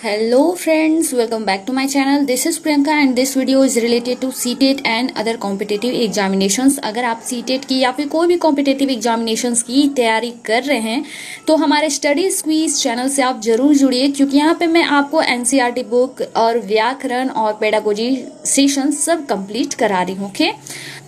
Hello friends, welcome back to my channel. This is Priyanka and this video is related to CTET and other competitive examinations. अगर आप CTET की या फिर कोई भी competitive examinations की तैयारी कर रहे हैं तो हमारे स्टडी स्क्वीज चैनल से आप जरूर जुड़िए, क्योंकि यहाँ पे मैं आपको NCERT बुक और व्याकरण और पेडागोजी सेशन सब कंप्लीट करा रही हूँ। ओके,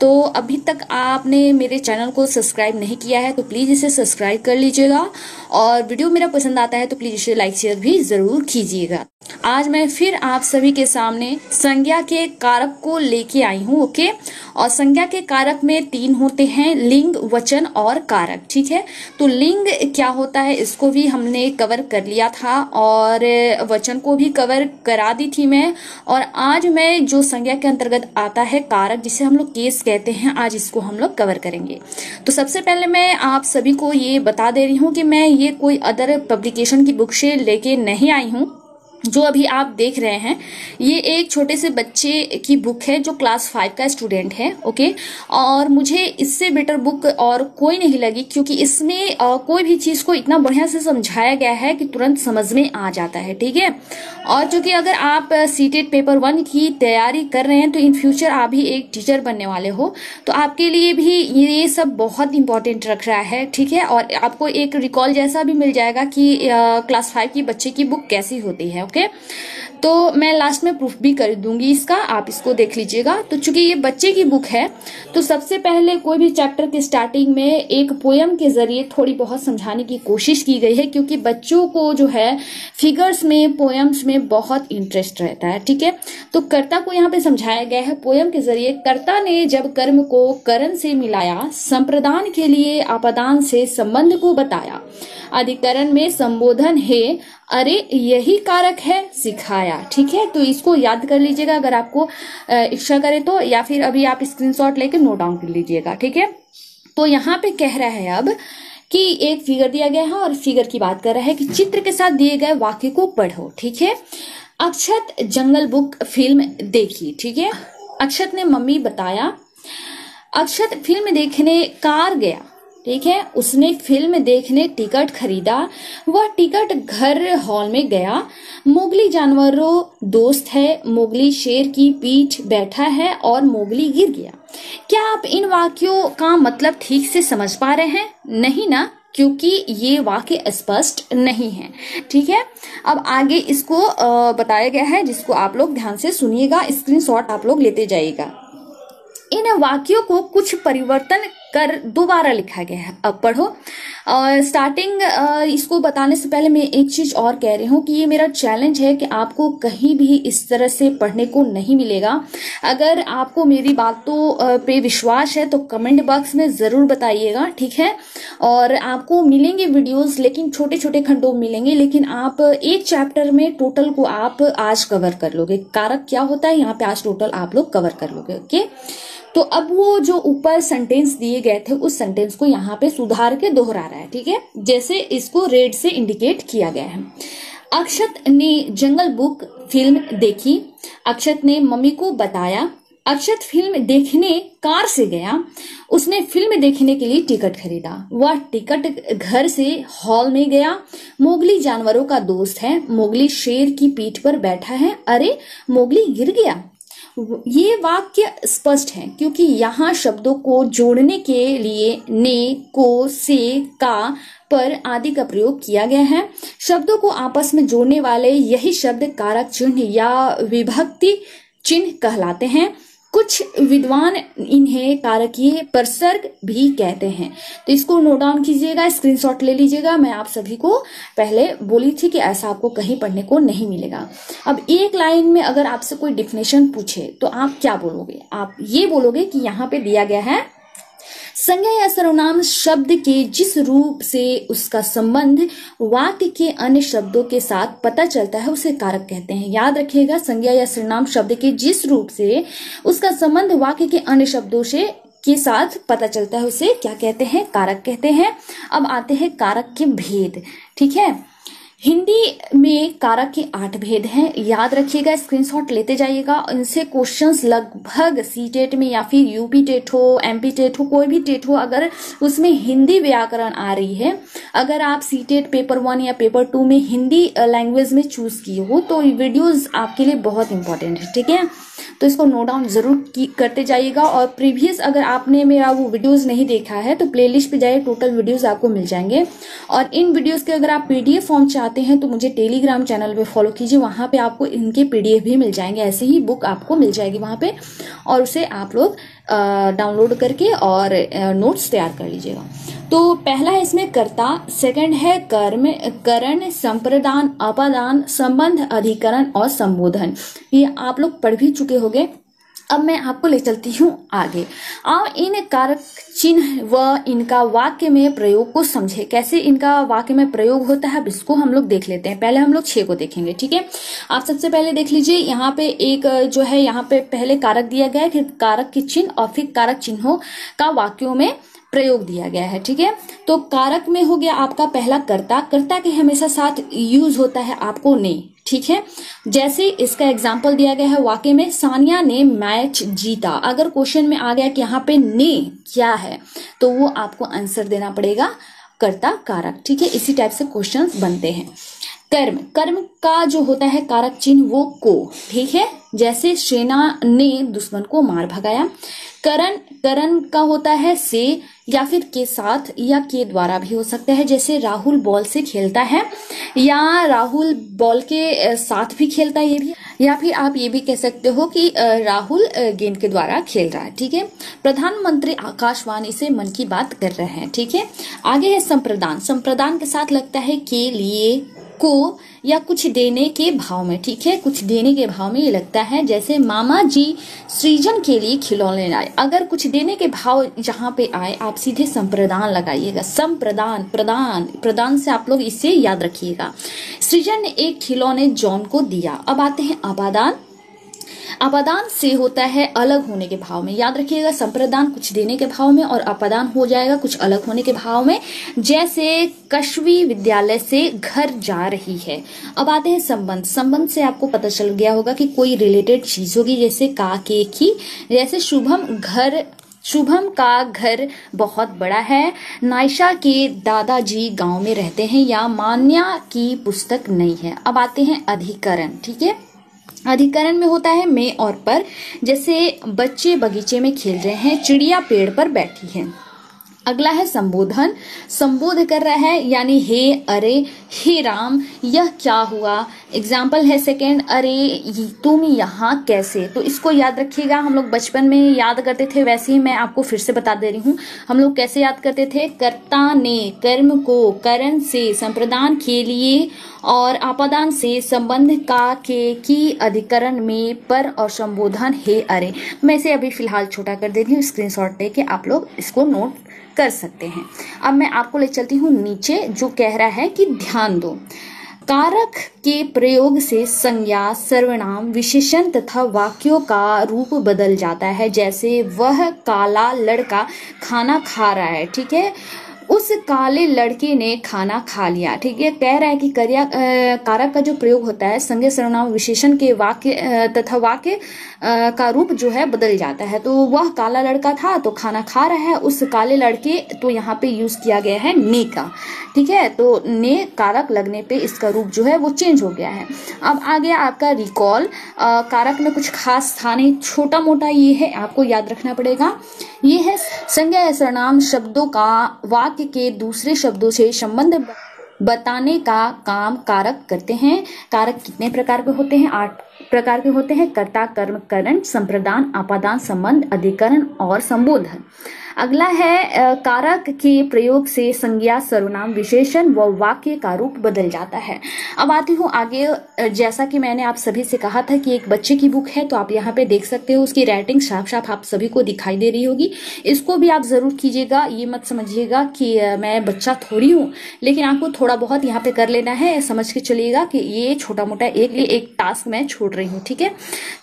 तो अभी तक आपने मेरे चैनल को सब्सक्राइब नहीं किया है तो प्लीज इसे सब्सक्राइब कर लीजिएगा, और वीडियो मेरा पसंद आता है तो प्लीज इसे लाइक शेयर भी जरूर कीजिएगा। आज मैं फिर आप सभी के सामने संज्ञा के कारक को लेके आई हूँ। ओके, और संज्ञा के कारक में 3 होते हैं, लिंग, वचन और कारक। ठीक है, तो लिंग क्या होता है इसको भी हमने कवर कर लिया था और वचन को भी कवर करा दी थी मैं। और आज मैं जो संज्ञा के अंतर्गत आता है कारक, जिसे हम लोग केस कहते हैं, आज इसको हम लोग कवर करेंगे। तो सबसे पहले मैं आप सभी को ये बता दे रही हूँ कि मैं ये कोई अदर पब्लिकेशन की बुक से लेके नहीं आई हूँ। जो अभी आप देख रहे हैं ये एक छोटे से बच्चे की बुक है जो क्लास 5 का स्टूडेंट है। ओके, और मुझे इससे बेटर बुक और कोई नहीं लगी, क्योंकि इसमें कोई भी चीज को इतना बढ़िया से समझाया गया है कि तुरंत समझ में आ जाता है। ठीक है, और चूंकि अगर आप सीटेट पेपर 1 की तैयारी कर रहे हैं तो इन फ्यूचर आप भी एक टीचर बनने वाले हो, तो आपके लिए भी ये सब बहुत इंपॉर्टेंट रख रहा है। ठीक है, और आपको एक रिकॉल जैसा भी मिल जाएगा कि क्लास 5 की बच्चे की बुक कैसी होती है। ओके, तो मैं लास्ट में प्रूफ भी कर दूंगी इसका, आप इसको देख लीजिएगा। तो चूंकि ये बच्चे की बुक है तो सबसे पहले कोई भी चैप्टर के स्टार्टिंग में एक पोयम के जरिए थोड़ी बहुत समझाने की कोशिश की गई है, क्योंकि बच्चों को जो है फिगर्स में, पोयम्स में बहुत इंटरेस्ट रहता है। ठीक है, तो कर्ता को यहाँ पे समझाया गया है पोयम के जरिए। कर्ता ने जब कर्म को करण से मिलाया, संप्रदान के लिए अपदान से संबंध को बताया, अधिकरण में संबोधन है, अरे यही कारक है सिखाया। ठीक है, तो इसको याद कर लीजिएगा अगर आपको इच्छा करे तो, या फिर अभी आप स्क्रीनशॉट लेके नोट डाउन कर लीजिएगा। ठीक है, तो यहाँ पे कह रहा है अब कि एक फिगर दिया गया है और फिगर की बात कर रहा है कि चित्र के साथ दिए गए वाक्य को पढ़ो। ठीक है, अक्षत जंगल बुक फिल्म देखी। ठीक है, अक्षत ने मम्मी बताया। अक्षत फिल्म देखने कार गया। ठीक है, उसने फिल्म देखने टिकट खरीदा, वह टिकट घर हॉल में गया। मोगली जानवरों दोस्त है, मोगली शेर की पीठ बैठा है और मोगली गिर गया। क्या आप इन वाक्यों का मतलब ठीक से समझ पा रहे हैं? नहीं ना, क्योंकि ये वाक्य स्पष्ट नहीं है। ठीक है, अब आगे इसको बताया गया है, जिसको आप लोग ध्यान से सुनिएगा, स्क्रीनशॉट आप लोग लेते जाइएगा। इन वाक्यों को कुछ परिवर्तन कर दोबारा लिखा गया है। अब पढ़ो। और स्टार्टिंग इसको बताने से पहले मैं एक चीज और कह रही हूँ कि ये मेरा चैलेंज है कि आपको कहीं भी इस तरह से पढ़ने को नहीं मिलेगा। अगर आपको मेरी बातों पे विश्वास है तो कमेंट बॉक्स में जरूर बताइएगा। ठीक है, और आपको मिलेंगे वीडियोस, लेकिन छोटे छोटे खंडों में मिलेंगे, लेकिन आप एक चैप्टर में टोटल को आप आज कवर कर लोगे। कारक क्या होता है यहाँ पे आज टोटल आप लोग कवर कर लोगे। ओके, तो अब वो जो ऊपर सेंटेंस दिए गए थे उस सेंटेंस को यहाँ पे सुधार के दोहरा रहा है। ठीक है, जैसे इसको रेड से इंडिकेट किया गया है। अक्षत ने जंगल बुक फिल्म देखी। अक्षत ने मम्मी को बताया। अक्षत फिल्म देखने कार से गया। उसने फिल्म देखने के लिए टिकट खरीदा। वह टिकट घर से हॉल में गया। मोगली जानवरों का दोस्त है, मोगली शेर की पीठ पर बैठा है, अरे मोगली गिर गया। ये वाक्य स्पष्ट है क्योंकि यहाँ शब्दों को जोड़ने के लिए ने, को, से, का, पर आदि का प्रयोग किया गया है। शब्दों को आपस में जोड़ने वाले यही शब्द कारक चिन्ह या विभक्ति चिन्ह कहलाते हैं। कुछ विद्वान इन्हें कारकीय प्रसर्ग भी कहते हैं। तो इसको नोट डाउन कीजिएगा, स्क्रीनशॉट ले लीजिएगा। मैं आप सभी को पहले बोली थी कि ऐसा आपको कहीं पढ़ने को नहीं मिलेगा। अब एक लाइन में अगर आपसे कोई डिफिनेशन पूछे तो आप क्या बोलोगे? आप ये बोलोगे कि यहाँ पे दिया गया है, संज्ञा या सर्वनाम शब्द के जिस रूप से उसका संबंध वाक्य के अन्य शब्दों के साथ पता चलता है उसे कारक कहते हैं। याद रखिएगा, संज्ञा या सर्वनाम शब्द के जिस रूप से उसका संबंध वाक्य के अन्य शब्दों से के साथ पता चलता है उसे क्या कहते हैं? कारक कहते हैं। अब आते हैं कारक के भेद। ठीक है, हिंदी में कारक के 8 भेद हैं, याद रखिएगा, स्क्रीनशॉट लेते जाइएगा। इनसे क्वेश्चंस लगभग सीटेट में या फिर यूपी टेट हो, एमपी टेट हो, कोई भी टेट हो, अगर उसमें हिंदी व्याकरण आ रही है, अगर आप सीटेट पेपर 1 या पेपर 2 में हिंदी लैंग्वेज में चूज किए हो तो वीडियोस आपके लिए बहुत इंपॉर्टेंट है, ठीक है। तो इसको नोट डाउन जरूर करते जाइएगा। और प्रीवियस अगर आपने मेरा वो वीडियोस नहीं देखा है तो प्लेलिस्ट पे जाइए, टोटल वीडियोस आपको मिल जाएंगे। और इन वीडियोस के अगर आप पीडीएफ फॉर्म चाहते हैं तो मुझे टेलीग्राम चैनल पे फॉलो कीजिए, वहां पे आपको इनके पीडीएफ भी मिल जाएंगे, ऐसे ही बुक आपको मिल जाएगी वहां पे, और उसे आप लोग डाउनलोड करके और नोट्स तैयार कर लीजिएगा। तो पहला है इसमें कर्ता, सेकंड है कर्म, करण, संप्रदान, अपादान, संबंध, अधिकरण और संबोधन। ये आप लोग पढ़ भी चुके होंगे। अब मैं आपको ले चलती हूँ आगे। आप इन कारक चिन्ह व इनका वाक्य में प्रयोग को समझे, कैसे इनका वाक्य में प्रयोग होता है, अब इसको हम लोग देख लेते हैं। पहले हम लोग 6 को देखेंगे, ठीक है। आप सबसे पहले देख लीजिए, यहाँ पे एक जो है, यहाँ पे पहले कारक दिया गया है, फिर कारक के चिन्ह और फिर कारक चिन्हों का वाक्यों में प्रयोग दिया गया है, ठीक है। तो कारक में हो गया आपका पहला कर्ता, कर्ता के हमेशा साथ यूज होता है आपको ने, ठीक है। जैसे इसका एग्जाम्पल दिया गया है वाक्य में, सानिया ने मैच जीता। अगर क्वेश्चन में आ गया कि यहाँ पे ने क्या है तो वो आपको आंसर देना पड़ेगा कर्ता कारक, ठीक है। इसी टाइप से क्वेश्चंस बनते हैं। कर्म, कर्म का जो होता है कारक चिन्ह वो को, ठीक है। जैसे सेना ने दुश्मन को मार भगाया। करण, करण का होता है से या फिर के साथ या के द्वारा भी हो सकता है, जैसे राहुल बॉल से खेलता है या राहुल बॉल के साथ भी खेलता है, ये भी, या फिर आप ये भी कह सकते हो कि राहुल गेंद के द्वारा खेल रहा है, ठीक है। प्रधानमंत्री आकाशवाणी से मन की बात कर रहे हैं, ठीक है। आगे है संप्रदान, संप्रदान के साथ लगता है के, लिए, को या कुछ देने के भाव में, ठीक है। कुछ देने के भाव में ये लगता है, जैसे मामा जी सृजन के लिए खिलौने लाए। अगर कुछ देने के भाव जहां पे आए आप सीधे संप्रदान लगाइएगा। संप्रदान, प्रदान, प्रदान से आप लोग इसे याद रखिएगा। सृजन ने एक खिलौने जॉन को दिया। अब आते हैं अपादान। अपादान से होता है अलग होने के भाव में, याद रखिएगा। संप्रदान कुछ देने के भाव में और अपादान हो जाएगा कुछ अलग होने के भाव में, जैसे कश्वी विद्यालय से घर जा रही है। अब आते हैं संबंध। संबंध से आपको पता चल गया होगा कि कोई रिलेटेड चीज होगी, जैसे का, के, की। जैसे शुभम घर, शुभम का घर बहुत बड़ा है। नायशा के दादाजी गांव में रहते हैं, या मान्या की पुस्तक नहीं है। अब आते हैं अधिकरण, ठीक है। अधिकरण में होता है में और पर, जैसे बच्चे बगीचे में खेल रहे हैं, चिड़िया पेड़ पर बैठी है। अगला है संबोधन, संबोध कर रहा है, यानी हे, अरे, हे राम, यह क्या हुआ। एग्जाम्पल है सेकेंड, अरे तुम यहाँ कैसे। तो इसको याद रखिएगा, हम लोग बचपन में याद करते थे, वैसे ही मैं आपको फिर से बता दे रही हूँ। हम लोग कैसे याद करते थे, कर्ता ने कर्म को, करण से संप्रदान के लिए और अपादान से संबंध का, के, की, अधिकरण में पर और संबोधन हे, अरे। मैं इसे अभी फिलहाल छोटा कर दे रही हूँ, स्क्रीनशॉट लेके आप लोग इसको नोट कर सकते हैं। अब मैं आपको ले चलती हूँ नीचे, जो कह रहा है कि ध्यान दो। कारक के प्रयोग से संज्ञा, सर्वनाम, विशेषण तथा वाक्यों का रूप बदल जाता है। जैसे वह काला लड़का खाना खा रहा है, ठीक है। उस काले लड़के ने खाना खा लिया, ठीक है। कह रहा है कि कारक का जो प्रयोग होता है संज्ञा, सर्वनाम, विशेषण के वाक्य तथा वाक्य का रूप जो है बदल जाता है। तो वह काला लड़का था तो खाना खा रहा है, उस काले लड़के, तो यहाँ पे यूज किया गया है ने का, ठीक है। तो ने कारक लगने पे इसका रूप जो है वो चेंज हो गया है। अब आ गया आपका रिकॉल। कारक में कुछ खास था नहीं, छोटा मोटा ये है, आपको याद रखना पड़ेगा। ये है संज्ञा या सर्वनाम शब्दों का वाक्य के दूसरे शब्दों से संबंध बताने का काम कारक करते हैं। कारक कितने प्रकार के होते हैं? 8 प्रकार के होते हैं। कर्ता, कर्म, करण, संप्रदान, अपादान, संबंध, अधिकरण और संबोधन। अगला है कारक के प्रयोग से संज्ञा, सर्वनाम, विशेषण व वाक्य का रूप बदल जाता है। अब आती हूँ आगे। जैसा कि मैंने आप सभी से कहा था कि एक बच्चे की बुक है, तो आप यहाँ पे देख सकते हो उसकी राइटिंग साफ साफ आप सभी को दिखाई दे रही होगी। इसको भी आप जरूर कीजिएगा, ये मत समझिएगा कि मैं बच्चा थोड़ी हूँ, लेकिन आपको थोड़ा बहुत यहाँ पे कर लेना है। समझ के चलिएगा कि ये छोटा मोटा एक टास्क मैं छोड़ रही हूँ, ठीक है।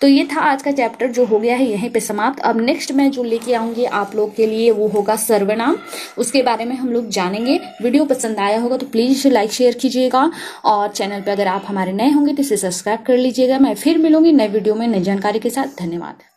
तो ये था आज का चैप्टर जो हो गया है यहीं पे समाप्त। अब नेक्स्ट मैं जो लेके आऊंगी आप लोग के लिए चाहिए वो होगा सर्वनाम, उसके बारे में हम लोग जानेंगे। वीडियो पसंद आया होगा तो प्लीज लाइक शेयर कीजिएगा और चैनल पे अगर आप हमारे नए होंगे तो इसे सब्सक्राइब कर लीजिएगा। मैं फिर मिलूंगी नए वीडियो में नई जानकारी के साथ। धन्यवाद।